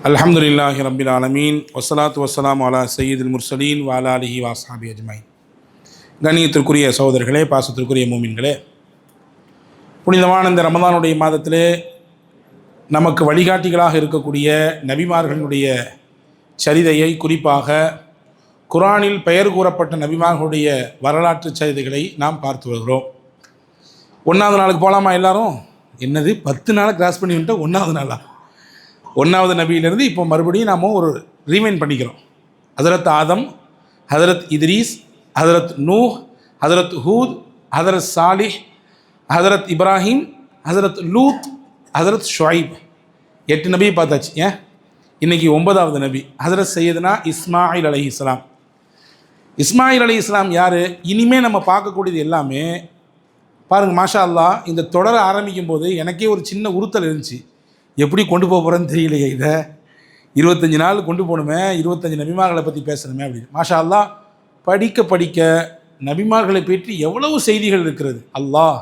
அல்ஹம்துலில்லாஹி ரப்பில் ஆலமீன் வஸ்ஸலாத்து வஸ்ஸலாமு அலா சய்யிதுல் முர்சலீன் வ அலா ஆலிஹி வ அஸ்ஹாபிஹி அஜ்மஈன். கண்ணியத்திற்குரிய சகோதரர்களே, பாசத்திற்குரிய மூமின்களே, புனிதமான இந்த ரமதானுடைய மாதத்திலே நமக்கு வழிகாட்டிகளாக இருக்கக்கூடிய நபிமார்களுடைய சரிதையை, குறிப்பாக குர்ஆனில் பெயர் கூறப்பட்ட நபிமார்களுடைய வரலாற்று சரிதைகளை நாம் பார்த்து வருகிறோம். 1வது நாளுக்கு போகலாமா எல்லாரும்? என்னது 10 நாளை கிராஸ் பண்ணி வந்துட்டு 1வது நாளா? 1வது நபியிலிருந்து இப்போ மறுபடியும் நாம் ஒரு ரீவைண்ட் பண்ணிக்கிறோம். ஹதரத் ஆதம், ஹதரத் இத்ரீஸ், ஹதரத் நூஹ், ஹதரத் ஹூத், ஹதரத் சாலிஹ், ஹதரத் இப்ராஹிம், ஹதரத் லூத், ஹதரத் ஷுஐப். 8 நபியை பார்த்தாச்சு. ஏன் இன்றைக்கி 9வது நபி ஹதரத் சையதுனா இஸ்மாயில் அலைஹிஸ்ஸலாம். இஸ்மாயில் அலைஹிஸ்ஸலாம் யார்? இனிமேல் நம்ம பார்க்கக்கூடியது எல்லாமே பாருங்கள், மாஷா அல்லாஹ். இந்த தொடரை ஆரம்பிக்கும் போது எனக்கே ஒரு சின்ன உறுத்தல் இருந்துச்சு. எப்படி கொண்டு போக போகிறேன்னு தெரியலையே, இதை 25 நாள் கொண்டு போகணுமே, 25 நபிமார்களை பற்றி பேசணுமே அப்படின்னு. மாஷா அல்லாஹ், படிக்க படிக்க நபிமார்களை பற்றி எவ்வளவு செய்திகள் இருக்கிறது. அல்லாஹ்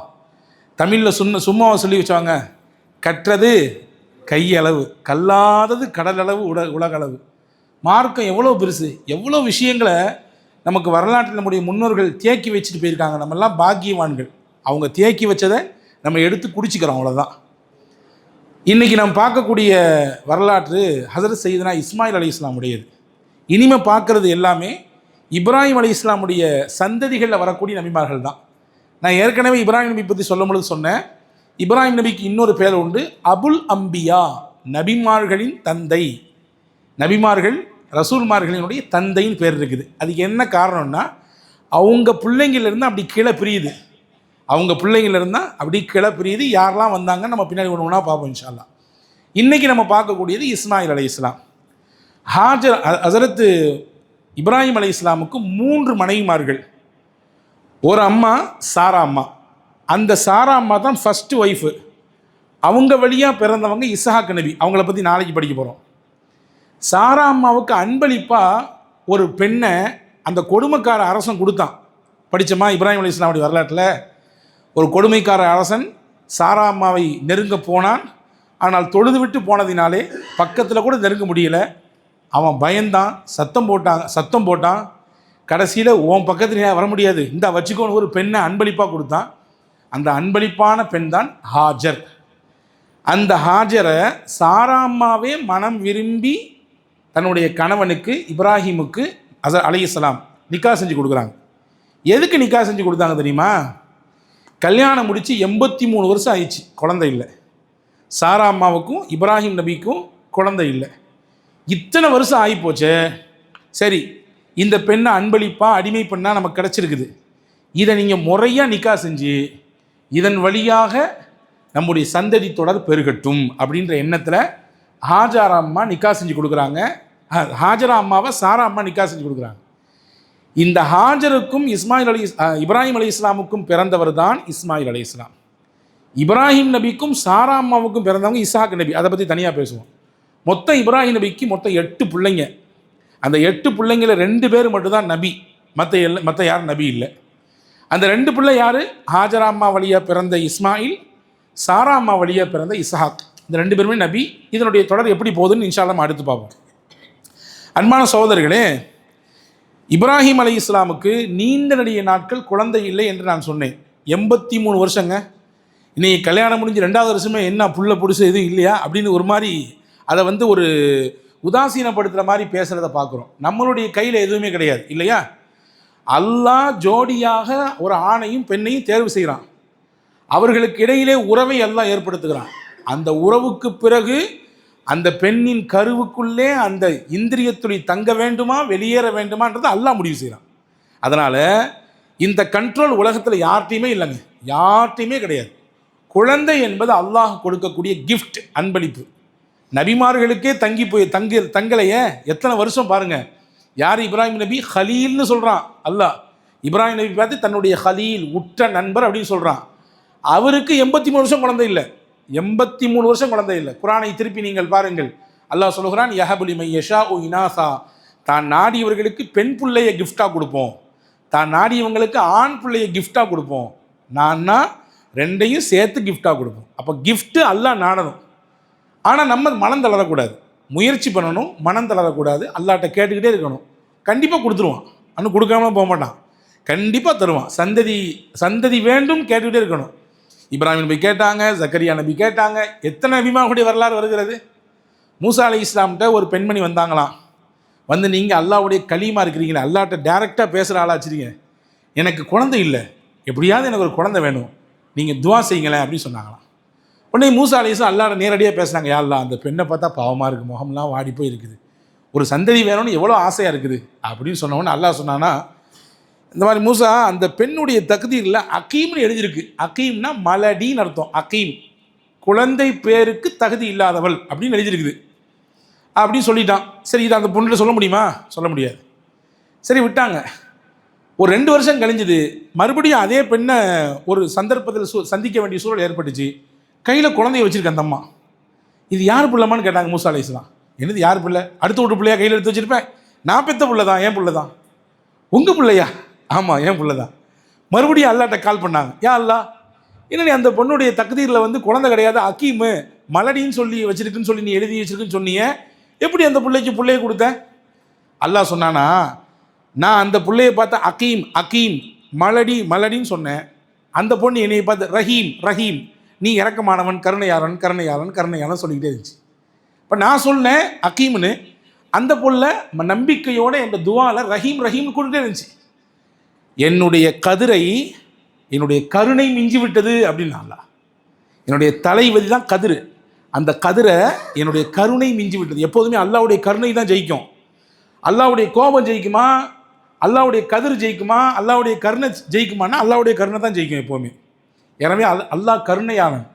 தமிழில் சும்மாவை சொல்லி வச்சாங்க, கற்றது கையளவு, கல்லாதது கடலளவு, உலகளவு. மார்க்கம் எவ்வளோ பெருசு, எவ்வளோ விஷயங்களை நமக்கு வரலாற்றில் நம்முடைய முன்னோர்கள் தேக்கி வச்சுட்டு போயிருக்காங்க. நம்மெல்லாம் பாக்கியவான்கள். அவங்க தேக்கி வச்சதை நம்ம எடுத்து குடிச்சிக்கிறோம், அவ்வளோதான். இன்றைக்கி நம்ம பார்க்கக்கூடிய வரலாற்று ஹசரத் சையதுனா இஸ்மாயில் அலைஹிஸ்ஸலாம் உடையது. இனிமேல் பார்க்குறது எல்லாமே இப்ராஹிம் அலைஹிஸ்ஸலாமுடைய சந்ததிகளில் வரக்கூடிய நபிமார்கள் தான். நான் ஏற்கனவே இப்ராஹிம் நபி பற்றி சொல்லும் பொழுது சொன்னேன், இப்ராஹிம் நபிக்கு இன்னொரு பேர் உண்டு, அபுல் அம்பியா, நபிமார்களின் தந்தை. நபிமார்கள் ரசூல்மார்களினுடைய தந்தைன்னு பேர் இருக்குது. அதுக்கு என்ன காரணம்னா, அவங்க பிள்ளைங்களிருந்து அப்படி கீழே பிரியுது. அவங்க பிள்ளைங்களிருந்தால் அப்படி கீழே பிரியுது. யாரெல்லாம் வந்தாங்க நம்ம பின்னாடி ஒன்று ஒன்றா பார்ப்போம் இன்ஷா அல்லாஹ். இன்றைக்கி நம்ம பார்க்கக்கூடியது இஸ்மாயில் அலைஹிஸ்ஸலாம். ஹசரத்து இப்ராஹிம் அலைஹிஸ்ஸலாமுக்கு 3 மனைவிமார்கள். ஒரு அம்மா சாரா அம்மா. அந்த சாரா அம்மா தான் ஃபஸ்ட்டு ஒய்ஃபு. அவங்க வழியாக பிறந்தவங்க இஸ்ஹாக் நபி. அவங்கள பற்றி நாளைக்கு படிக்க போகிறோம். சாரா அம்மாவுக்கு அன்பளிப்பாக ஒரு பெண்ணை அந்த கொடுமைக்கார அரசன் கொடுத்தான். படித்தோமா இப்ராஹிம் அலைஹிஸ்ஸலாமுடைய வரலாற்றில்? ஒரு கொடுமைக்கார அரசன் சாரா அம்மாவை நெருங்க போனான். ஆனால் தொழுது விட்டு போனதினாலே பக்கத்தில் கூட நெருங்க முடியலை. அவன் பயந்தான், சத்தம் போட்டான். கடைசியில் உன் பக்கத்தில் வர முடியாது, இந்த வச்சுக்கோன்னு ஒரு பெண்ணை அன்பளிப்பாக கொடுத்தான். அந்த அன்பளிப்பான பெண் தான் ஹாஜர். அந்த ஹாஜரை சாரா அம்மாவே மனம் விரும்பி தன்னுடைய கணவனுக்கு இப்ராஹிமுக்கு அலைஹிஸ்ஸலாம் நிக்கா செஞ்சு கொடுக்குறாங்க. எதுக்கு நிக்கா செஞ்சு கொடுத்தாங்க தெரியுமா? கல்யாணம் முடித்து 83 வருஷம் ஆயிடுச்சு, குழந்தை இல்லை. சாரா அம்மாவுக்கும் இப்ராஹிம் நபிக்கும் குழந்தை இல்லை. இத்தனை வருஷம் ஆகிப்போச்சே. சரி, இந்த பெண்ணை அன்பளிப்பாக அடிமை பெண்ணாக நமக்கு கிடச்சிருக்குது. இதை நீங்கள் முறையாக நிக்கா செஞ்சு இதன் வழியாக நம்முடைய சந்ததி தொடர் பெருகட்டும் அப்படின்ற எண்ணத்தில் ஹாஜரா அம்மா நிக்கா செஞ்சு கொடுக்குறாங்க. ஹாஜரா அம்மாவை சாரா அம்மா நிக்கா செஞ்சு கொடுக்குறாங்க. இந்த ஹாஜருக்கும் இப்ராஹிம் அலைஹிஸ்ஸலாமுக்கும் பிறந்தவர் தான் இஸ்மாயில் அலைஹிஸ்ஸலாம். இப்ராஹிம் நபிக்கும் சாரா அம்மாவுக்கும் பிறந்தவங்க இஸ்ஹாக் நபி. அதை பற்றி தனியாக பேசுவோம். மொத்தம் இப்ராஹிம் நபிக்கு மொத்தம் 8 பிள்ளைங்க. அந்த 8 பிள்ளைங்கள 2 பேர் மட்டும்தான் நபி, மற்ற யாரும் நபி இல்லை. அந்த 2 பிள்ளை யார்? ஹாஜரா அம்மா வழியாக பிறந்த இஸ்மாயில், சாரா அம்மா வழியாக பிறந்த இஸ்ஹாக். இந்த 2 பேருமே நபி. இதனுடைய தொடர் எப்படி போகுதுன்னு இன்ஷா அல்லாஹ் அடுத்து பார்ப்போம். அன்பான சகோதரர்களே, இப்ராஹிம் அலைஹிஸ்ஸலாமுக்கு நீண்ட நெடிய நாட்கள் குழந்தை இல்லை என்று நான் சொன்னேன். 83 வருஷங்க. இன்னைக்கு கல்யாணம் முடிஞ்சு 2வது வருஷமே என்ன புள்ள புடிசு எதுவும் இல்லையா அப்படின்னு ஒரு மாதிரி அதை ஒரு உதாசீனப்படுத்துகிற மாதிரி பேசுகிறத பார்க்குறோம். நம்மளுடைய கையில் எதுவுமே கிடையாது இல்லையா? அல்லாஹ் ஜோடியாக ஒரு ஆணையும் பெண்ணையும் தேர்வு செய்கிறான். அவர்களுக்கு இடையிலே உறவை அல்லாஹ் ஏற்படுத்துகிறான். அந்த உறவுக்கு பிறகு அந்த பெண்ணின் கருவுக்குள்ளே அந்த இந்திரியத்துளி தங்க வேண்டுமா வெளியேற வேண்டுமான்றது அல்லாஹ் முடிவு செய்கிறான். அதனால் இந்த கண்ட்ரோல் உலகத்தில் யார்ட்டையுமே இல்லைங்க, யார்ட்டையுமே கிடையாது. குழந்தை என்பது அல்லாஹ் கொடுக்கக்கூடிய கிஃப்ட், அன்பளிப்பு. நபிமார்களுக்கே தங்கலையே எத்தனை வருஷம் பாருங்கள். யார்? இப்ராஹிம் நபி ஹலீல்னு சொல்கிறான் அல்லாஹ். இப்ராஹிம் நபி பார்த்து தன்னுடைய ஹலீல், உற்ற நண்பர் அப்படின்னு சொல்கிறான். அவருக்கு 83 வருஷம் குழந்தை இல்லை. 83 வருஷம் குழந்தை இல்லை. குர்ஆனை திருப்பி நீங்கள் பாருங்கள். அல்லாஹ் சொல்லுகிறான், யஹபுலி மையஷா உ இனாசா, தான் நாடியவர்களுக்கு பெண் பிள்ளையை கிஃப்டாக கொடுப்போம், தான் நாடியவங்களுக்கு ஆண் பிள்ளையை கிஃப்டாக கொடுப்போம். நான்னா 2ஐயும் சேர்த்து கிஃப்டாக கொடுப்போம். அப்போ கிஃப்ட்டு அல்லாஹ் நாடணும். ஆனால் நம்ம மனம் தளரக்கூடாது. முயற்சி பண்ணணும், மனம் தளரக்கூடாது, அல்லாட்ட கேட்டுக்கிட்டே இருக்கணும். கண்டிப்பாக கொடுத்துருவான், அன்னும் கொடுக்காம போக மாட்டான், கண்டிப்பாக தருவான். சந்ததி வேண்டும், கேட்டுக்கிட்டே இருக்கணும். இப்ராஹிம் நபி கேட்டாங்க, ஜக்கரியா நபி கேட்டாங்க. எத்தனை நபிமாவுடைய வரலாறு வருகிறது. மூசா அலை இஸ்லாம்கிட்ட ஒரு பெண்மணி வந்தாங்களாம். வந்து நீங்கள் அல்லாவுடைய கலீமா இருக்கிறீங்களே, அல்லாட்ட டைரெக்டாக பேசுகிற ஆளாச்சுறீங்க, எனக்கு குழந்தை இல்லை, எப்படியாவது எனக்கு ஒரு குழந்தை வேணும், நீங்கள் துவா செய்யுங்களேன் அப்படின்னு சொன்னாங்களாம். உடனே மூசா அலை இஸ்லாம் அல்லாட்ட நேரடியாக பேசுனாங்க. யா அல்லாஹ், அந்த பெண்ணை பார்த்தா பாவமாக இருக்குது, முகம்லாம் வாடி போய் இருக்குது, ஒரு சந்ததி வேணும்னு எவ்வளோ ஆசையாக இருக்குது அப்படின்னு சொன்னவொன்னே அல்லாஹ் சொன்னான்னா, இந்த மாதிரி மூசா, அந்த பெண்ணுடைய தகுதியில் அகீம்னு எழுதியிருக்கு. அகீம்னா மலடின்னு அர்த்தம். அகீம் குழந்தை பேருக்கு தகுதி இல்லாதவள் அப்படின்னு எழுதியிருக்குது அப்படின்னு சொல்லிட்டான். சரி, இதை அந்த பொண்ணுகிட்ட சொல்ல முடியுமா? சொல்ல முடியாது. சரி, விட்டாங்க. ஒரு 2 வருஷம் கழிஞ்சுது. மறுபடியும் அதே பெண்ணை ஒரு சந்தர்ப்பத்தில் சந்திக்க வேண்டிய சூழல் ஏற்பட்டுச்சு. கையில் குழந்தைய வச்சுருக்க அந்த அம்மா. இது யார் பிள்ளைமான்னு கேட்டாங்க மூசா அலைஹிஸ்ஸலாம். என்னது யார் பிள்ளை? அடுத்த வீட்டு பிள்ளையா கையில் எடுத்து வச்சுருப்பேன்? நான் பெற்ற பிள்ளை தான், என் பிள்ளை தான். உங்கள் பிள்ளையா? ஆமாம், என் பிள்ளை தான். மறுபடியும் அல்லாட்ட கால் பண்ணாங்க. யா அல்லா, என்ன அந்த பொண்ணுடைய தக்தீரில் வந்து குழந்தை கிடையாது, அக்கீமு மலடின்னு சொல்லி வச்சிருக்குன்னு சொல்லி நீ எழுதி வச்சிருக்குன்னு சொன்னீங்க, எப்படி அந்த பிள்ளைக்கு பிள்ளைய கொடுத்தேன்? அல்லாஹ் சொன்னானா, நான் அந்த பிள்ளையை பார்த்து அக்கீம் அக்கீம் மலடி மலடின்னு சொன்னேன். அந்த பொண்ணு என்னையை பார்த்து ரஹீம் ரஹீம், நீ இறக்கமானவன், கருணையாளன் கருணையாளன் கருணையாளன் சொல்லிக்கிட்டே இருந்துச்சு. இப்போ நான் சொன்னேன் அக்கீம்னு, அந்த பொண்ணை நம்பிக்கையோடு என் துவாவில் ரஹீம் ரஹீம்னு கூட்டிகிட்டே இருந்துச்சு. என்னுடைய கதிரை என்னுடைய கருணை மிஞ்சி விட்டது அப்படின்னு அல்லாஹ். என்னுடைய தலைவதி தான் கதிர், அந்த கதிரை என்னுடைய கருணை மிஞ்சி விட்டது. எப்போதுமே அல்லாவுடைய கருணை தான் ஜெயிக்கும். அல்லாவுடைய கோபம் ஜெயிக்குமா? அல்லாவுடைய கதிர் ஜெயிக்குமா? அல்லாவுடைய கருணை ஜெயிக்குமானா அல்லாவுடைய கருணை தான் ஜெயிக்கும் எப்போவுமே. எனவே அல்லாஹ் கருணையாளன்,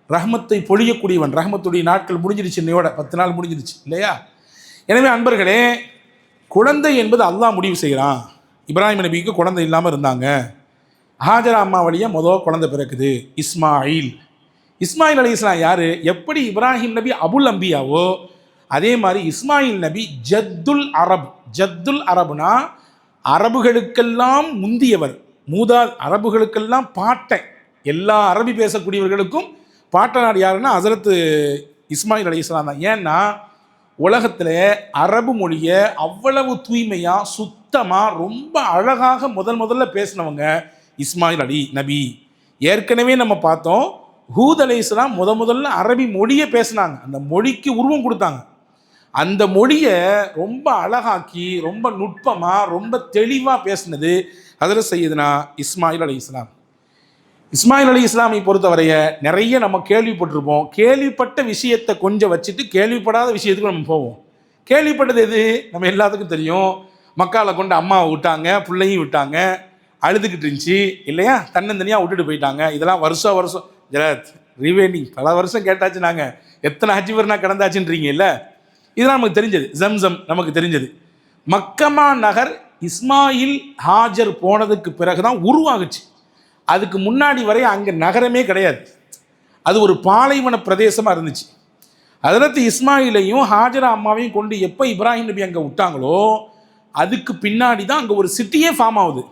ரஹ்மத்தை பொழியக்கூடியவன். ரஹ்மத்துடைய நாட்கள் முடிஞ்சிருச்சு, இன்னையோட 10 நாள் முடிஞ்சிருச்சு இல்லையா? எனவே அன்பர்களே, குழந்தை என்பது அல்லாஹ் முடிவு செய்கிறான். இப்ராஹிம் நபிக்கு குழந்தை இல்லாமல் இருந்தாங்க. ஹாஜரா அம்மா வழியாக முதல் குழந்தை பிறக்குது, இஸ்மாயில். இஸ்மாயில் அலைஹிஸ்ஸலாம் யார்? எப்படி இப்ராஹிம் நபி அபுல் அம்பியாவோ அதே மாதிரி இஸ்மாயில் நபி ஜத்துல் அரப். ஜத்துல் அரபுனா அரபுகளுக்கெல்லாம் முந்தியவர், அரபுகளுக்கெல்லாம் பாட்டை. எல்லா அரபி பேசக்கூடியவர்களுக்கும் பாட்டனார் யாருன்னா ஹஸரத் இஸ்மாயில் அலைஹிஸ்ஸலாம் தான். ஏன்னா உலகத்தில் அரபு மொழியை அவ்வளவு தூய்மையாக சுத்தமாக ரொம்ப அழகாக முதல்ல பேசினவங்க இஸ்மாயில் அலி நபி. ஏற்கனவே நம்ம பார்த்தோம், ஹூத் அலைஹிஸ்ஸலாம் முதல்ல அரபி மொழியை பேசினாங்க, அந்த மொழிக்கு உருவம் கொடுத்தாங்க. அந்த மொழியை ரொம்ப அழகாக்கி ரொம்ப நுட்பமாக ரொம்ப தெளிவாக பேசினது ஹஸரத் சையதுனா இஸ்மாயில் அலைஹிஸ்ஸலாம். இஸ்மாயில் அலைஹிஸ்ஸலாமை பொறுத்தவரைய நிறைய நம்ம கேள்விப்பட்டிருப்போம். கேள்விப்பட்ட விஷயத்தை கொஞ்சம் வச்சுட்டு கேள்விப்படாத விஷயத்துக்கு நம்ம போவோம். கேள்விப்பட்டது எது? நம்ம எல்லாத்துக்கும் தெரியும். மக்காவில் கொண்டு அம்மாவை விட்டாங்க, பிள்ளையும் விட்டாங்க, அழுதுகிட்டு இருந்துச்சு இல்லையா, தன்னந்தனியாக விட்டுட்டு போயிட்டாங்க. இதெல்லாம் வருஷம் ஜராத் ரிவைண்டிங் பல வருஷம் கேட்டாச்சு. நாங்கள் எத்தனை ஹஜ்ஜிவர்னா கடந்தாச்சுன்றீங்க இல்லை? இதெல்லாம் நமக்கு தெரிஞ்சது. ஜம்சம் நமக்கு தெரிஞ்சது. மக்கமா நகர் இஸ்மாயில் ஹாஜர் போனதுக்கு பிறகு தான் உருவாகுச்சு. அதுக்கு முன்னாடி வரை அங்கே நகரமே கிடையாது, அது ஒரு பாலைவன பிரதேசமாக இருந்துச்சு. ஹஜ்ரத் இஸ்மாயிலையும் ஹாஜரா அம்மாவையும் கொண்டு எப்போ இப்ராஹிம் நபி அங்கே விட்டாங்களோ அதுக்கு பின்னாடி தான் அங்கே ஒரு சிட்டியே ஃபார்ம் ஆகுது.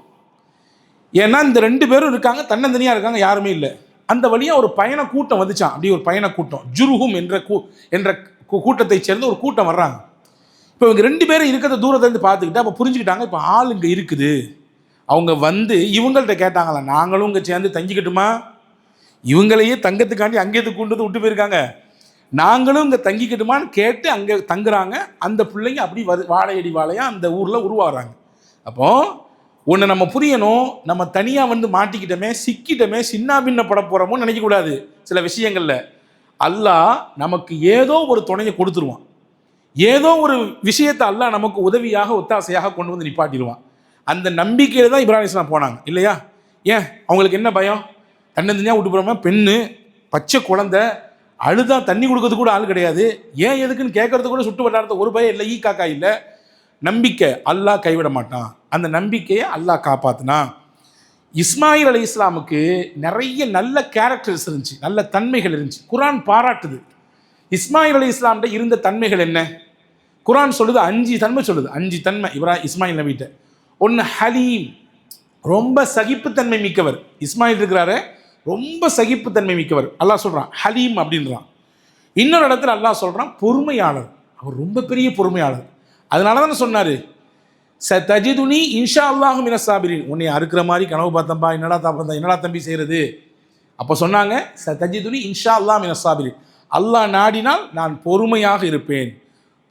ஏன்னா இந்த 2 பேரும் இருக்காங்க, தன்னந்தனியாக இருக்காங்க, யாருமே இல்லை. அந்த வழியாக ஒரு பயண கூட்டம் வந்துச்சான். அப்படி ஒரு பயண கூட்டம், ஜுருஹும் என்ற கூட்டத்தை சேர்ந்து ஒரு கூட்டம் வர்றாங்க. இப்போ இவங்க 2 பேரும் இருக்கிறத தூரத்துலேருந்து பார்த்துக்கிட்டு அப்போ புரிஞ்சுக்கிட்டாங்க, இப்போ ஆள் இங்கே இருக்குது. அவங்க வந்து இவங்கள்ட்ட கேட்டாங்களா, நாங்களும் இங்கே சேர்ந்து தங்கிக்கிட்டுமா? இவங்களையே தங்கத்துக்காண்டி அங்கேருந்து கொண்டு வந்து விட்டு போயிருக்காங்க, நாங்களும் இங்கே தங்கிக்கிட்டுமான்னு கேட்டு அங்கே தங்குறாங்க. அந்த பிள்ளைங்க அப்படி வாழையடி வாழையாக அந்த ஊரில் உருவாகிறாங்க. அப்போது ஒன்று நம்ம புரியணும், நம்ம தனியாக வந்து மாட்டிக்கிட்டோமே, சிக்கிட்டோமே, சின்ன பின்னப்பட போகிறோமோ நினைக்கக்கூடாது. சில விஷயங்களில் அல்லாஹ் நமக்கு ஏதோ ஒரு துணையை கொடுத்துருவான், ஏதோ ஒரு விஷயத்தை அல்லாஹ் நமக்கு உதவியாக ஒத்தாசையாக கொண்டு வந்து நிப்பாட்டிடுவான். அந்த நம்பிக்கையில் தான் இப்ராஹிம் அலைஹிஸ்ஸலாம் போனாங்க இல்லையா? ஏன் அவங்களுக்கு என்ன பயம்? தன்னந்தனியாக விட்டு போகிறோமா, பெண்ணு பச்சை குழந்தை, அழுதா தண்ணி கொடுக்கறது கூட ஆள் கிடையாது, ஏன் எதுக்குன்னு கேட்கறது கூட சுட்டு வட்டாரத்தை ஒரு பயம் இல்லை, காக்கா இல்லை. நம்பிக்கை, அல்லாஹ் கைவிட மாட்டான். அந்த நம்பிக்கையை அல்லாஹ் காப்பாற்றினா. இஸ்மாயில் அலைஹிஸ்ஸலாமுக்கு நிறைய நல்ல கேரக்டர்ஸ் இருந்துச்சு, நல்ல தன்மைகள் இருந்துச்சு. குர்ஆன் பாராட்டுது. இஸ்மாயில் அலைஹிஸ்ஸலாம்கிட்ட இருந்த தன்மைகள் என்ன? குர்ஆன் சொல்லுது 5 தன்மை சொல்லுது. 5 தன்மை இஸ்மாயில் நபிகிட்ட. ஒன்று ஹலீம், ரொம்ப சகிப்புத்தன்மை மிக்கவர். இஸ்மாயில் இருக்கிறாரு, ரொம்ப சகிப்புத்தன்மை மிக்கவர். அல்லாஹ் சொல்கிறான் ஹலீம் அப்படின்றான். இன்னொரு இடத்துல அல்லாஹ் சொல்கிறான் பொறுமையாளர். அவர் ரொம்ப பெரிய பொறுமையாளர். அதனால தானே சொன்னார், தஜிதுனி இன்ஷா அல்லாஹு மின சாபிரின். உன்னை அறுக்கிற மாதிரி கனவு பார்த்தம்பா, என்னடா தம்பி செய்கிறது. அப்போ சொன்னாங்க, தஜிதுனி இன்ஷா அல்லாஹ் மின சாபிரின், அல்லாஹ் நாடினால் நான் பொறுமையாக இருப்பேன்,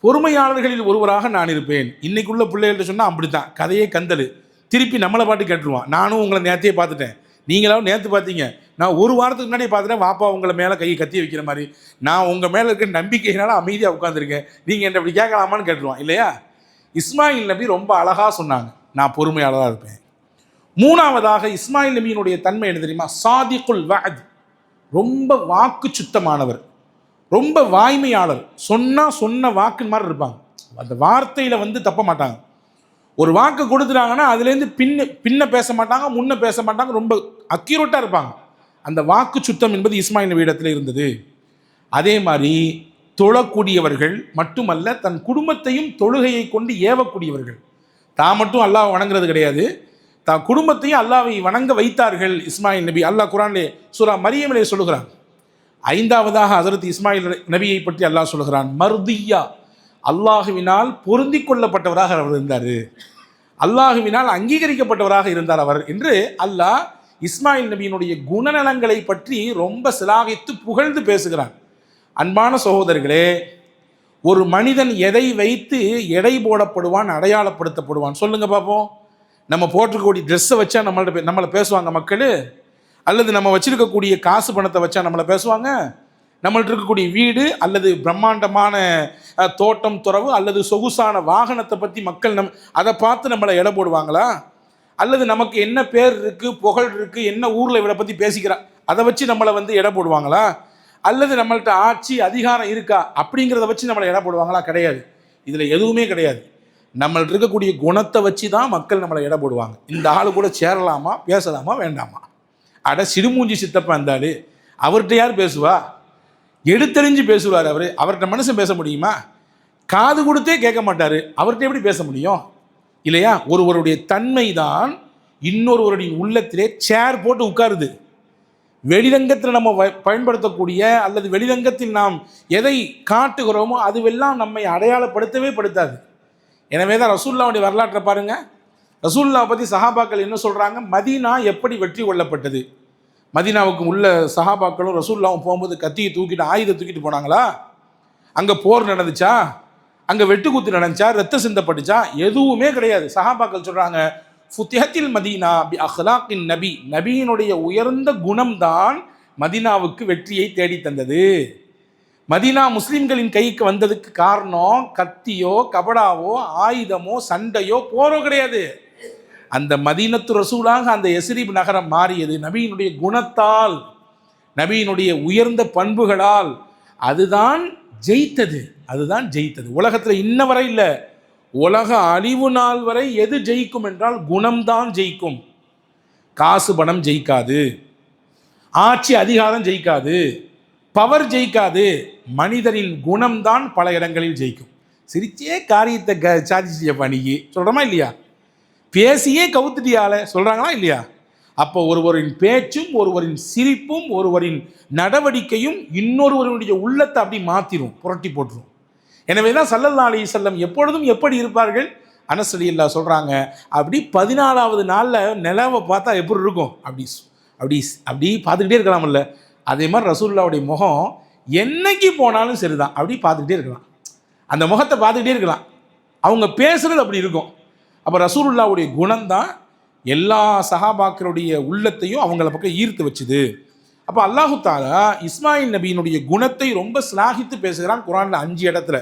பொறுமையாளர்களில் ஒருவராக நான் இருப்பேன். இன்னைக்குள்ள பிள்ளைகள்ட்ட சொன்னால் அப்படித்தான், கதையே கந்தல், திருப்பி நம்மளை பாட்டு கேட்டுருவான். நானும் உங்களை நேற்றையே பார்த்துட்டேன், நீங்களாவும் நேற்று பார்த்தீங்க, நான் ஒரு வாரத்துக்கு முன்னாடியே பார்த்துட்டேன். வாப்பா உங்களை மேலே கையை கத்தி வைக்கிற மாதிரி, நான் உங்கள் மேலே இருக்க நம்பிக்கையினால அமைதியாக உட்காந்துருக்கேன், நீங்கள் என்ன இப்படி கேட்கலாமான்னு கேட்டுருவான் இல்லையா. இஸ்மாயில் நபி ரொம்ப அழகாக சொன்னாங்க, நான் பொறுமையாளராக இருப்பேன். மூணாவதாக இஸ்மாயில் நபியினுடைய தன்மை என்ன தெரியுமா, சாதிக்குல் வஅத், ரொம்ப வாக்கு சுத்தமானவர், ரொம்ப வாய்மையாளர். சொன்ன வாக்கு மாதிரி இருப்பாங்க, அந்த வார்த்தையில் வந்து தப்ப மாட்டாங்க. ஒரு வாக்கு கொடுத்துட்டாங்கன்னா அதுலேருந்து பின்ன பேச மாட்டாங்க, முன்ன பேச மாட்டாங்க, ரொம்ப அக்யூரேட்டாக இருப்பாங்க. அந்த வாக்கு சுத்தம் என்பது இஸ்மாயில் நபி இடத்துல இருந்தது. அதே மாதிரி தொழக்கூடியவர்கள் மட்டுமல்ல, தன் குடும்பத்தையும் தொழுகையை கொண்டு ஏவக்கூடியவர்கள். தான் மட்டும் அல்லாஹ் வணங்குறது கிடையாது, தான் குடும்பத்தையும் அல்லாஹ்வை வணங்க வைத்தார்கள் இஸ்மாயில் நபி. அல்லாஹ் குர்ஆனிலே சூரா மரியமிலே சொல்லுகிறான். ஐந்தாவதாக ஹஸரத் இஸ்மாயில் நபியை பற்றி அல்லாஹ் சொல்லுகிறான், மர்தியா, அல்லாஹுவினால் பொருந்தி கொள்ளப்பட்டவராக அவர் இருந்தார், அல்லாஹுவினால் அங்கீகரிக்கப்பட்டவராக இருந்தார் அவர் என்று அல்லாஹ் இஸ்மாயில் நபியினுடைய குணநலங்களை பற்றி ரொம்ப சிலாகித்து புகழ்ந்து பேசுகிறான். அன்பான சகோதரர்களே, ஒரு மனிதன் எதை வைத்து எடை போடப்படுவான், அடையாளப்படுத்தப்படுவான் சொல்லுங்க பார்ப்போம். நம்ம போட்டிருக்கக்கூடிய ட்ரெஸ்ஸை வச்சா நம்மளை பேசுவாங்க மக்கள், அல்லது நம்ம வச்சிருக்கக்கூடிய காசு பணத்தை வச்சா நம்மளை பேசுவாங்க, நம்மள்ட்ட இருக்கக்கூடிய வீடு அல்லது பிரம்மாண்டமான தோட்டம் துறவு அல்லது சொகுசான வாகனத்தை பற்றி மக்கள் அதை பார்த்து நம்மளை எடை போடுவாங்களா, அல்லது நமக்கு என்ன பேர் இருக்குது, புகழ் இருக்குது, என்ன ஊரில் இவரை பற்றி பேசிக்கிறா அதை வச்சு நம்மளை வந்து எடை போடுவாங்களா, அல்லது நம்மள்ட்ட ஆட்சி அதிகாரம் இருக்கா அப்படிங்கிறத வச்சு நம்மளை எடை போடுவாங்களா? கிடையாது. இதில் எதுவுமே கிடையாது. நம்மள்ட்ட இருக்கக்கூடிய குணத்தை வச்சு தான் மக்கள் நம்மளை எடை போடுவாங்க. இந்த ஆள் கூட சேரலாமா, பேசலாமா, வேண்டாமா? அட சிடுமூஞ்சி சித்தப்பா இருந்தாலும் அவர்கிட்ட யார் பேசுவா? எடுத்தெறிஞ்சு பேசுவார் அவர். அவர்கிட்ட மனுஷன் பேச முடியுமா? காது கொடுத்தே கேட்க மாட்டார், அவர்கிட்ட எப்படி பேச முடியும் இல்லையா? ஒருவருடைய தன்மை தான் இன்னொருவருடைய உள்ளத்திலே சேர் போட்டு உட்காருது. வெளிரங்கத்தில் நம்ம பயன்படுத்தக்கூடிய அல்லது வெளிரங்கத்தில் நாம் எதை காட்டுகிறோமோ அதுவெல்லாம் நம்மை அடையாளப்படுத்தவே படுத்தாது. எனவே தான் ரசூலுல்லாஹ்வுடைய வரலாற்றை பாருங்கள். ரசூலுல்லாஹ் பற்றி சஹாபாக்கள் என்ன சொல்கிறாங்க, மதீனா எப்படி வெற்றி கொள்ளப்பட்டது, மதீனாவுக்கு உள்ள சஹாபாக்களும் ரசூலுல்லாஹ்வும் போகும்போது கத்தியை தூக்கிட்டு ஆயுதத்தை தூக்கிட்டு போனாங்களா, அங்கே போர் நடந்துச்சா, அங்கே வெட்டுக்குத்து நடந்துச்சா, ரத்த சிந்தப்பட்டுச்சா? எதுவுமே கிடையாது. சஹாபாக்கள் சொல்கிறாங்க, ஃபுத்திஹத்தில் மதீனா பி அஹ்லாக்கின் நபி, நபியினுடைய உயர்ந்த குணம்தான் மதீனாவுக்கு வெற்றியை தேடி தந்தது. மதீனா முஸ்லிம்களின் கைக்கு வந்ததுக்கு காரணம் கத்தியோ கபடாவோ ஆயுதமோ சண்டையோ போரோ கிடையாது. அந்த மதீனத்து ரசூலாக அந்த யஸ்ரிப் நகரம் மாறியது நபியினுடைய குணத்தால், நபியினுடைய உயர்ந்த பண்புகளால். அதுதான் ஜெயித்தது, அதுதான் ஜெயித்தது. உலகத்தில் இன்ன வரை இல்லை, உலக அழிவு நாள் வரை எது ஜெயிக்கும் என்றால் குணம்தான் ஜெயிக்கும். காசு பணம் ஜெயிக்காது, ஆட்சி அதிகாரம் ஜெயிக்காது, பவர் ஜெயிக்காது. மனிதரின் குணம்தான் பல இடங்களில் ஜெயிக்கும். சிரிச்சே காரியத்தை சாதிச்சியப்பா நீ சொல்கிறோமா இல்லையா? பேசியே கவுத்துட்டியால சொல்கிறாங்களா இல்லையா? அப்போ ஒருவரின் பேச்சும் ஒருவரின் சிரிப்பும் ஒருவரின் நடவடிக்கையும் இன்னொருவருடைய உள்ளத்தை அப்படி மாற்றிடும், புரட்டி போட்டுரும். எனவே தான் ஸல்லல்லாஹு அலைஹி வஸல்லம் எப்பொழுதும் எப்படி இருப்பார்கள், அனஸ் ரலியல்லாஹு சொல்கிறாங்க, அப்படி 14வது நாளில் நிலவை பார்த்தா எப்படி இருக்கும், அப்படி அப்படி அப்படி பார்த்துக்கிட்டே இருக்கலாம்ல. அதே மாதிரி ரசூலுல்லாஹ்வுடைய முகம் என்னைக்கு போனாலும் சரிதான், அப்படி பார்த்துக்கிட்டே இருக்கலாம், அந்த முகத்தை பார்த்துக்கிட்டே இருக்கலாம். அவங்க பேசுகிறது அப்படி இருக்கும். அப்போ ரசூலுல்லாஹ்வுடைய குணம்தான் எல்லா சஹாபாக்களுடைய உள்ளத்தையும் அவங்கள பக்கம் ஈர்த்து வச்சுது. அப்போ அல்லாஹு தஆலா இஸ்மாயில் நபியினுடைய குணத்தை ரொம்ப ஸ்லாகித்து பேசுகிறான் குர்ஆனில் 5 இடத்துல.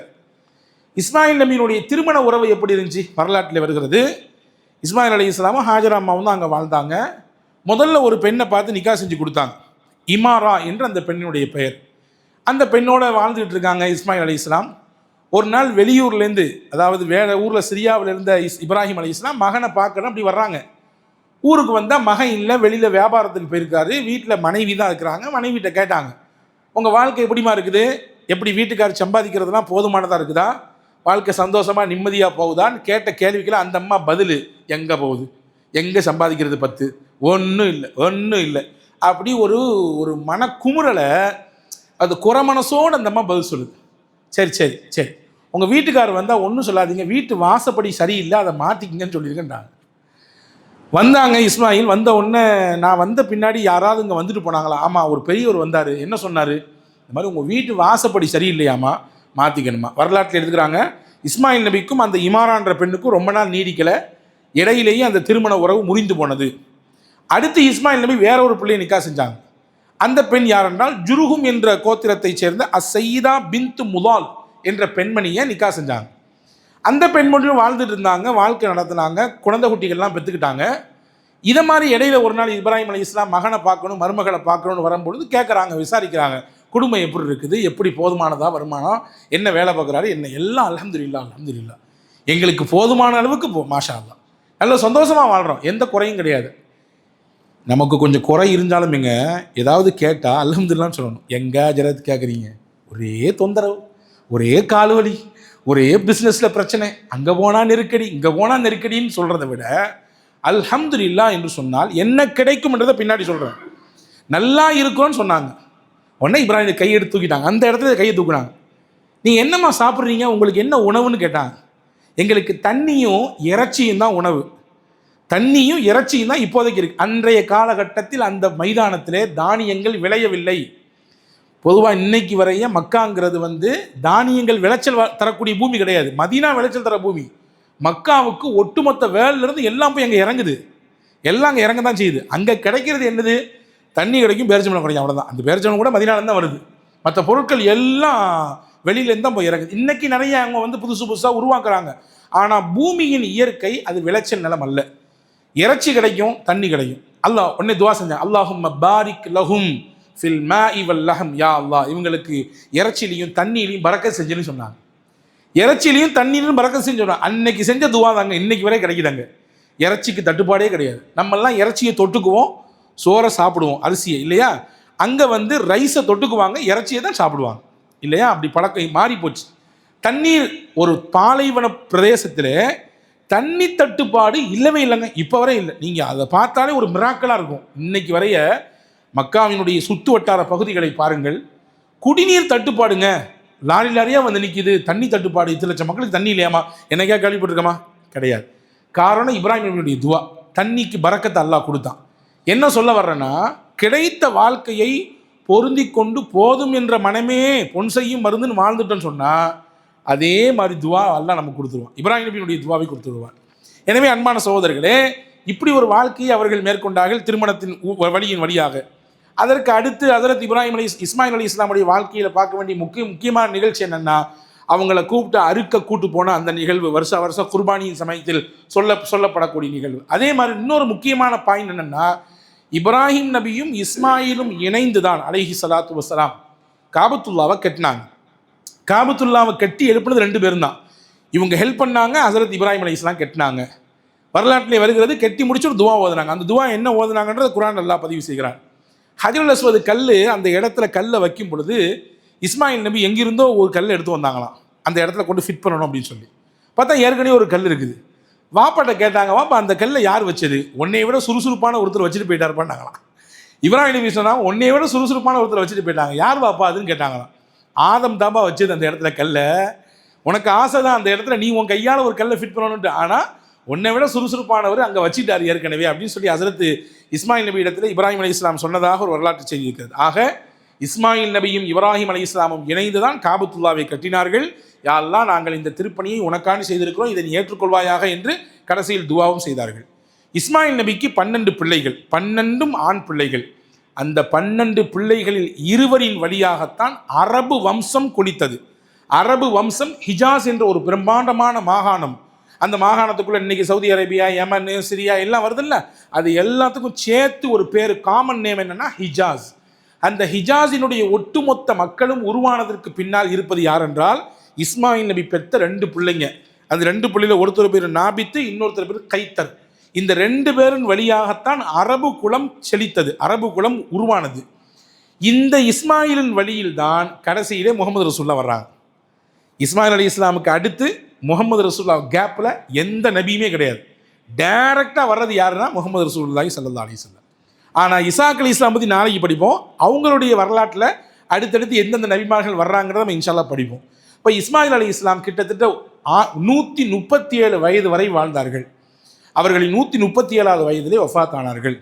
இஸ்மாயில் நபியினுடைய திருமண உறவு எப்படி இருந்துச்சு வரலாற்றில் வருகிறது. இஸ்மாயில் அலைஹிஸ்ஸலாமும் ஹாஜரா அம்மாவும் தான் அங்கே வாழ்ந்தாங்க. முதல்ல ஒரு பெண்ணை பார்த்து நிக்கா செஞ்சு கொடுத்தாங்க, இமாரா என்று அந்த பெண்ணினுடைய பெயர். அந்த பெண்ணோட வாழ்ந்துகிட்டு இருக்காங்க இஸ்மாயில் அலைஹிஸ்ஸலாம். ஒரு நாள் வெளியூர்லேருந்து, அதாவது வேற ஊரில் சிரியாவில் இருந்த இப்ராஹிம் அலைஹிஸ்ஸலாம் மகனை பார்க்கணும் அப்படி வர்றாங்க. ஊருக்கு வந்தால் மகன் இல்லை, வெளியில் வியாபாரத்துக்கு போயிருக்காரு, வீட்டில் மனைவி தான் இருக்கிறாங்க. மனைவிட்ட கேட்டாங்க, உங்கள் வாழ்க்கை எப்படிமா இருக்குது, எப்படி வீட்டுக்காரர் சம்பாதிக்கிறதுலாம் போதுமானதாக இருக்குதா, வாழ்க்கை சந்தோஷமாக நிம்மதியாக போகுதான்னு கேட்ட கேள்விக்கெல்லாம் அந்த அம்மா பதில், எங்கே போகுது, எங்கே சம்பாதிக்கிறது 10, ஒன்றும் இல்லை, ஒன்றும் இல்லை, அப்படி ஒரு ஒரு மனக்குமுறலை அது குறமனசோடு அந்த அம்மா பதில் சொல்லுது. சரி சரி சரி, உங்கள் வீட்டுக்காரர் வந்தால் ஒன்றும் சொல்லாதீங்க, வீட்டு வாசப்படி சரியில்லை, அதை மாற்றிக்கிங்கன்னு சொல்லியிருக்கேன்றாங்க. வந்தாங்க இஸ்மாயில். வந்த உடனே நான் வந்த பின்னாடி யாராவது இங்கே வந்துட்டு போனாங்களா? ஆமாம், ஒரு பெரியவர் வந்தார். என்ன சொன்னார்? இந்த மாதிரி உங்கள் வீட்டு வாசப்படி சரியில்லையாமா, மாற்றிக்கணுமா. வரலாற்றில் எடுத்துக்கிறாங்க, இஸ்மாயில் நபிக்கும் அந்த இமாரான்ற பெண்ணுக்கும் ரொம்ப நாள் நீடிக்கலை, இடையிலேயே அந்த திருமண உறவு முறிந்து போனது. அடுத்து இஸ்மாயில் நபி வேற ஒரு பிள்ளையை நிக்கா செஞ்சாங்க. அந்த பெண் யார் என்றால் ஜுருகும் என்ற கோத்திரத்தை சேர்ந்த அசைதா பின்த் முலால் என்ற பெண்மணியை நிக்கா செஞ்சாங்க. அந்த பெண்மணியும் வாழ்ந்துட்டு இருந்தாங்க, வாழ்க்கை நடத்தினாங்க, குழந்தை குட்டிகள்லாம் பெற்றுக்கிட்டாங்க. இதை மாதிரி இடையில ஒரு நாள் இப்ராஹிம் அலைஹிஸ்ஸலாம் மகனை பார்க்கணும், மருமகளை பார்க்கணும்னு வரும்பொழுது கேட்குறாங்க, விசாரிக்கிறாங்க, குடும்பம் எப்படி இருக்குது, எப்படி போதுமானதா வருமானம், என்ன வேலை பார்க்குறாரு, என்ன எல்லாம் அல்ஹம்துலில்லாஹ் எங்களுக்கு போதுமான அளவுக்கு மாஷா அல்லாஹ் நல்ல சந்தோஷமாக வாழ்கிறோம், எந்த குறையும் கிடையாது. நமக்கு கொஞ்சம் குறை இருந்தாலும் ஏதாவது கேட்டால் அல்ஹம்துலில்லாஹ்னு சொல்லணும். எங்கே ஜரத் கேட்குறீங்க, ஒரே தொந்தரவு, ஒரே கால் வலி, ஒரே பிஸ்னஸில் பிரச்சனை, அங்கே போனால் நெருக்கடி, இங்கே போனால் நெருக்கடின்னு சொல்கிறத விட அல்ஹம்துலில்லாஹ் என்று சொன்னால் என்ன கிடைக்கும்ன்றதை பின்னாடி சொல்கிறேன். நல்லா இருக்கிறோன்னு சொன்னாங்க, உடனே இப்ராஹிம் கையை எடுத்து தூக்கிட்டாங்க. அந்த இடத்துல கையை தூக்குனாங்க. நீங்கள் என்னம்மா சாப்பிட்றீங்க, உங்களுக்கு என்ன உணவுன்னு கேட்டாங்க. எங்களுக்கு தண்ணியும் இறைச்சியும் தான் உணவு, தண்ணியும் இறைச்சியும் தான் இப்போதைக்கு இருக்குது. அன்றைய காலகட்டத்தில் அந்த மைதானத்திலே தானியங்கள் விளையவில்லை. பொதுவாக இன்னைக்கு வரைய மக்காங்கிறது தானியங்கள் விளைச்சல் தரக்கூடிய பூமி கிடையாது, மதீனா விளைச்சல் தர பூமி. மக்காவுக்கு ஒட்டுமொத்த வேலையிலிருந்து எல்லாம் போய் அங்கே இறங்குது, எல்லாம் அங்கே இறங்க தான் செய்யுது. அங்கே கிடைக்கிறது என்னது, தண்ணி கிடைக்கும், பேரிச்சம்பழம் கிடைக்கும், அவ்வளோதான். அந்த பேரிச்சம்பழம் கூட மதீனாலேருந்து தான் வருது. மற்ற பொருட்கள் எல்லாம் வெளியிலேருந்து தான் போய் இறங்குது. இன்றைக்கி நிறைய அவங்க புதுசு புதுசாக உருவாக்குறாங்க. ஆனால் பூமியின் இயற்கை அது விளைச்சல் நிலம் அல்ல. இறைச்சி கிடைக்கும், தண்ணி கிடைக்கும். அல்லாஹ் உடனே துவா செஞ்சான், அல்லாஹும்ம பாரிக் லஹும் ஃபில் மாஇ வல் லஹம், யா அல்லாஹ் இவங்களுக்கு இறைச்சிலையும் தண்ணியிலையும் பரக்கத் செஞ்சுன்னு சொன்னாங்க. இறைச்சிலையும் தண்ணியிலும் பரக்கத் செஞ்சு சொன்னாங்க. அன்னைக்கு செஞ்ச துவா தாங்க இன்னைக்கு வரை கிடைக்குதாங்க. இறைச்சிக்கு தட்டுப்பாடே கிடையாது. நம்மெல்லாம் இறைச்சியை தொட்டுக்குவோம், சோறை சாப்பிடுவோம், அரிசியை இல்லையா. அங்கே ரைஸை தொட்டுக்குவாங்க, இறைச்சியை தான் சாப்பிடுவாங்க இல்லையா. அப்படி பழக்கம் மாறி போச்சு. தண்ணீர் ஒரு பாலைவன பிரதேசத்தில் தண்ணி தட்டுப்பாடு இல்லவே இல்லைங்க, இப்போ வரை இல்லை. நீங்கள் அதை பார்த்தாலே ஒரு மிராக்கலாக இருக்கும். இன்னைக்கு வரைய மக்காவினுடைய சுற்று வட்டார பகுதிகளை பாருங்கள், குடிநீர் தட்டுப்பாடுங்க, லாரி லாரியாக நிற்கிது, தண்ணி தட்டுப்பாடு. 10 லட்சம் மக்களுக்கு தண்ணி இல்லையாமா, என்னைக்கா கேள்விப்பட்டிருக்கமா? கிடையாது. காரணம் இப்ராஹிம் நபியுடைய துவா, தண்ணிக்கு பரக்கத்தை அல்லாஹ் கொடுத்தான். என்ன சொல்ல வர்றேன்னா, கிடைத்த வாழ்க்கையை பொருந்தி கொண்டு போதும் என்ற மனமே பொன் செய்யும் மருந்துன்னு வாழ்ந்துட்டோன்னு சொன்னால் அதே மாதிரி துவா அல்லாஹ் நமக்கு கொடுத்துருவான். இப்ராஹிம் நபியினுடைய துவாவை கொடுத்துருவான். எனவே அன்பான சகோதரர்களே, இப்படி ஒரு வாழ்க்கையை அவர்கள் மேற்கொண்டார்கள் திருமணத்தின் வழியின் வழியாக. அதற்கு அடுத்து ஹஜ்ரத் இஸ்மாயில் அலைஹிஸ்ஸலாமுடைய வாழ்க்கையில் பார்க்க வேண்டிய முக்கியமான நிகழ்ச்சி என்னென்னா, அவங்கள கூப்பிட்டு அறுக்க கூட்டு போன அந்த நிகழ்வு, வருஷம் குர்பானியின் சமயத்தில் சொல்லப்படக்கூடிய நிகழ்வு. அதே மாதிரி இன்னொரு முக்கியமான பாயிண்ட் என்னென்னா, இப்ராஹிம் நபியும் இஸ்மாயிலும் இணைந்து தான் அலைஹி ஸலாத்து வஸ்ஸலாம் காபத்துல்லாவை கட்டினாங்க. காபத்துல்லாவை கட்டி எழுப்பினது 2 பேரும் தான். இவங்க ஹெல்ப் பண்ணாங்க, ஹஜ்ரத் இப்ராஹிம் அலைஹிஸ்ஸலாம் கட்டினாங்க. வரலாற்றிலே வருகிறது, கட்டி முடிச்சு ஒரு துவா ஓதுனாங்க. அந்த துவா என்ன ஓதுனாங்கன்றது குர்ஆன் அல்லாஹ் பதிவு செய்கிறான். ஹஜ்ருல் அஸ்வத் கல், அந்த இடத்துல கல்லை வைக்கும் பொழுது இஸ்மாயில் நபி எங்கிருந்தோ ஒரு கல் எடுத்து வந்தாங்களாம், அந்த இடத்துல கொண்டு ஃபிட் பண்ணணும் அப்படின்னு சொல்லி. பார்த்தா ஏற்கனவே ஒரு கல் இருக்குது. வாப்பாட்ட கேட்டாங்க, வாப்பா அந்த கல்லை யார் வச்சது? உன்னை விட சுறுசுறுப்பான ஒருத்தர் வச்சுட்டு போயிட்டாருப்பான்னாங்களாம். இப்ராஹிம் நபி சொன்னாங்க, உன்னை விட சுறுசுறுப்பான ஒருத்தர் வச்சுட்டு போயிட்டாங்க. யார் வாப்பா அதுன்னு கேட்டாங்களாம். ஆதம் தாப்பா வச்சது அந்த இடத்துல கல்லை, உனக்கு ஆசை தான் அந்த இடத்துல நீ உன் கையால் ஒரு கல்லை ஃபிட் பண்ணணுன்ட்டு, ஆனால் உன்னை விட சுறுசுறுப்பானவர் அங்கே வச்சுட்டார் ஏற்கனவே அப்படின்னு சொல்லி ஹஜ்ரத் இஸ்மாயில் நபி இடத்துல இப்ராஹிம் அலைஹிஸ்ஸலாம் சொன்னதாக ஒரு வரலாற்று செய்தி இருக்கிறது. ஆக இஸ்மாயில் நபியும் இப்ராஹிம் அலைஹிஸ்ஸலாமும் இணைந்து தான் காபத்துல்லாவை கட்டினார்கள். யா அல்லாஹ் நாங்கள் இந்த திருப்பணியை உனக்காண்டி செய்திருக்கிறோம், இதை நீ ஏற்றுக்கொள்வாயாக என்று கடைசியில் துவாவும் செய்தார்கள். இஸ்மாயில் நபிக்கு 12 பிள்ளைகள், 12 ஆண் பிள்ளைகள். அந்த 12 பிள்ளைகளில் 2 வழியாகத்தான் அரபு வம்சம் கொளித்தது. அரபு வம்சம் ஹிஜாஸ் என்ற ஒரு பிரம்மாண்டமான மாகாணம், அந்த மாகாணத்துக்குள்ள இன்னைக்கு சவுதி அரேபியா, யமன், சிரியா எல்லாம் வருதில்ல, அது எல்லாத்துக்கும் சேர்த்து ஒரு பேர், காமன் நேம் என்னன்னா ஹிஜாஸ். அந்த ஹிஜாஸினுடைய ஒட்டுமொத்த மக்களும் உருவானதற்கு பின்னால் இருப்பது யார் என்றால் இஸ்மாயில் நபி பெற்ற 2 பிள்ளைங்க. அந்த 2 பிள்ளைல ஒருத்தர் பேர் நாபித்து, இன்னொருத்தர் பேர் கைத்தர். இந்த 2 பேரின் வழியாகத்தான் அரபு குலம் செழித்தது, அரபு குலம் உருவானது. இந்த இஸ்மாயிலின் வழியில் தான் கடைசியிலே முகமது ரசூலுல்லாஹ் வர்றாங்க. இஸ்மாயில் அலைஹிஸ்ஸலாமுக்கு அடுத்து முகமது ரசூலுல்லாஹ் கேப்பில் எந்த நபியுமே கிடையாது. டைரக்டாக வர்றது யாருன்னா முகமது ரசூலுல்லாஹி ஸல்லல்லாஹு அலைஹி வஸல்லம். ஆனால் இசாக் அலைஹிஸ்ஸலாம் பற்றி நாளைக்கு படிப்போம். அவங்களுடைய வரலாற்றில் அடுத்தடுத்து எந்தெந்த நபிமார்கள் வர்றாங்கிறத நம்ம இன்ஷா அல்லாஹ் படிப்போம். இப்போ இஸ்மாயில் அலைஹிஸ்ஸலாம் கிட்டத்தட்ட 137 வயது வரை வாழ்ந்தார்கள். அவர்களின் 137வது வயதிலே வஃபாத் ஆனார்கள்.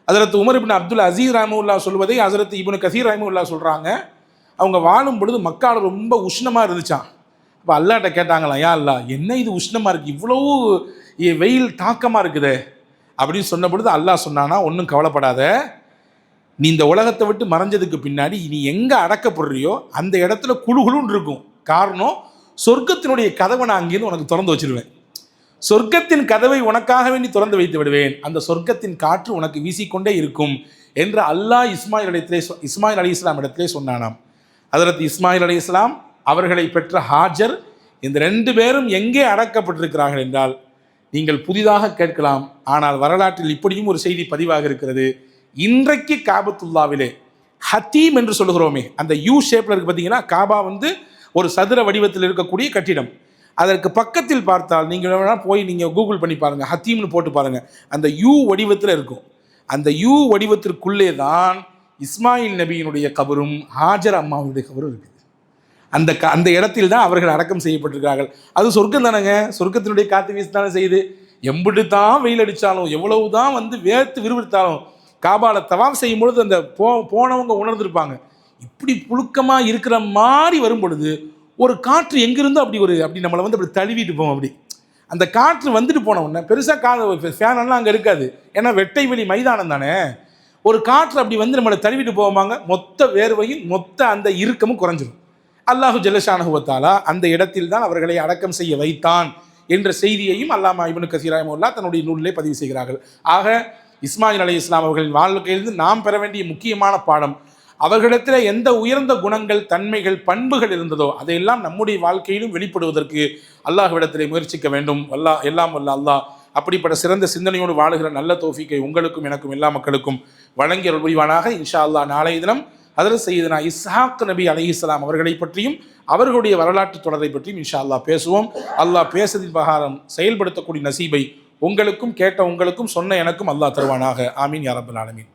ஹஜ்ரத் உமர் இப்னு அப்துல் அசீஸ் ரஹ்மத்துல்லாஹ் சொல்வதை ஹஜ்ரத் இப்னு கசீர் ரஹ்மத்துல்லாஹ் சொல்கிறாங்க. அவங்க வாழும் பொழுது மக்கால ரொம்ப உஷ்ணமாக இருந்துச்சான். அப்போ அல்லாஹ்ட்ட கேட்டாங்களாம், யா அல்லாஹ் என்ன இது உஷ்ணமாக இருக்குது, இவ்வளவு வெயில் தாக்கமாக இருக்குதே அப்படின்னு சொன்ன பொழுது அல்லாஹ் சொன்னானா, ஒன்றும் கவலைப்படாத, நீ இந்த உலகத்தை விட்டு மறைஞ்சதுக்கு பின்னாடி நீ எங்கே அடக்கப்படுறியோ அந்த இடத்துல குழுகுலுன்னு இருக்கும். காரணம், சொர்க்கத்தினுடைய கதவை நான் அங்கேருந்து உனக்கு திறந்து வச்சிருவேன். சொர்க்கத்தின் கதவை உனக்காக வேண்டி திறந்து வைத்து விடுவேன். அந்த சொர்க்கத்தின் காற்று உனக்கு வீசிக்கொண்டே இருக்கும் என்று அல்லாஹ் இஸ்மாயில் அலைஹிஸ்ஸலாம் இடத்திலே சொன்னானாம். ஹஜ்ரத் இஸ்மாயில் அலைஹிஸ்ஸலாம் அவர்களை பெற்ற ஹாஜர் இந்த 2 பேரும் எங்கே அடக்கப்பட்டிருக்கிறார்கள் என்றால் நீங்கள் புதிதாக கேட்கலாம். ஆனால் வரலாற்றில் இப்படியும் ஒரு செய்தி பதிவாக இருக்கிறது. இன்றைக்கு காபத்துல்லாவிலே ஹத்தீம் என்று சொல்லுகிறோமே, அந்த யூ ஷேப்பில் இருக்கு பார்த்தீங்கன்னா, காபா ஒரு சதுர வடிவத்தில் இருக்கக்கூடிய கட்டிடம். அதற்கு பக்கத்தில் பார்த்தால் நீங்கள் வேணால் போய் நீங்கள் கூகுள் பண்ணி பாருங்கள், ஹத்தீம்னு போட்டு பாருங்கள், அந்த யூ வடிவத்தில் இருக்கும். அந்த யூ வடிவத்திற்குள்ளே தான் இஸ்மாயில் நபியினுடைய கபரும் ஹாஜர் அம்மாவுடைய கபரும் இருக்குது. அந்த இடத்தில் தான் அவர்கள் அடக்கம் செய்யப்பட்டிருக்கிறார்கள். அது சொர்க்கம் தானேங்க, சொர்க்கத்தினுடைய காற்று வீசு தானே செய்யுது. எம்பிட்டு தான் வெயில் அடித்தாலும், எவ்வளவு தான் வேர்த்து விறுவிறுத்தாலும், காபால தவாஃப் செய்யும் பொழுது அந்த போனவங்க உணர்ந்திருப்பாங்க, இப்படி புழுக்கமாக இருக்கிற மாதிரி வரும் பொழுது ஒரு காற்று எங்கிருந்தோ அப்படி நம்மளை அப்படி தழுவிட்டு போவோம். அப்படி அந்த காற்று வந்துட்டு போன உடனே பெருசாக ஃபேனெல்லாம் அங்கே இருக்காது, ஏன்னா வெட்டை வெளி மைதானம் தானே. ஒரு காற்று அப்படி நம்மளை தழுவிட்டு போவாங்க, மொத்த வேர்வையும் மொத்த அந்த இறுக்கமும் குறைஞ்சிடும். அல்லாஹு ஜல்லஷானஹு வ தஆலா அந்த இடத்தில் தான் அவர்களை அடக்கம் செய்ய வைத்தான் என்ற செய்தியையும் அல்லாமா இப்னு கஸீர் ரஹ்மத்துல்லாஹ் தன்னுடைய நூலிலே பதிவு செய்கிறார்கள். ஆக இஸ்மாயில் அலைஹிஸ்ஸலாம் அவர்களின் வாழ்க்கையிலிருந்து நாம் பெற வேண்டிய முக்கியமான பாடம், அவர்களிடத்தில் எந்த உயர்ந்த குணங்கள், தன்மைகள், பண்புகள் இருந்ததோ அதையெல்லாம் நம்முடைய வாழ்க்கையிலும் வெளிப்படுவதற்கு அல்லாஹ்விடத்திலே முயற்சிக்க வேண்டும். எல்லாம் வல்ல அல்லாஹ் அப்படிப்பட்ட சிறந்த சிந்தனையோடு வாழுகிற நல்ல தௌஃபீக்கை உங்களுக்கும் எனக்கும் எல்லா மக்களுக்கும் வழங்கிய புரிவானாக. இன்ஷா அல்லாஹ் நாளைய தினம் ஹஜ்ரத் சய்யிதுனா இஸ்ஹாக் நபி அலைஹிஸ்ஸலாம் அவர்களை பற்றியும் அவர்களுடைய வரலாற்று தொடரை பற்றியும் இன்ஷா அல்லாஹ் பேசுவோம். அல்லாஹ் பேசுவதின் பிரகாரம் செயல்படுத்தக்கூடிய நசீபை உங்களுக்கும் கேட்ட உங்களுக்கும் சொன்ன எனக்கும் அல்லாஹ் தருவானாக. ஆமீன் யா ரப்பல் ஆலமீன்.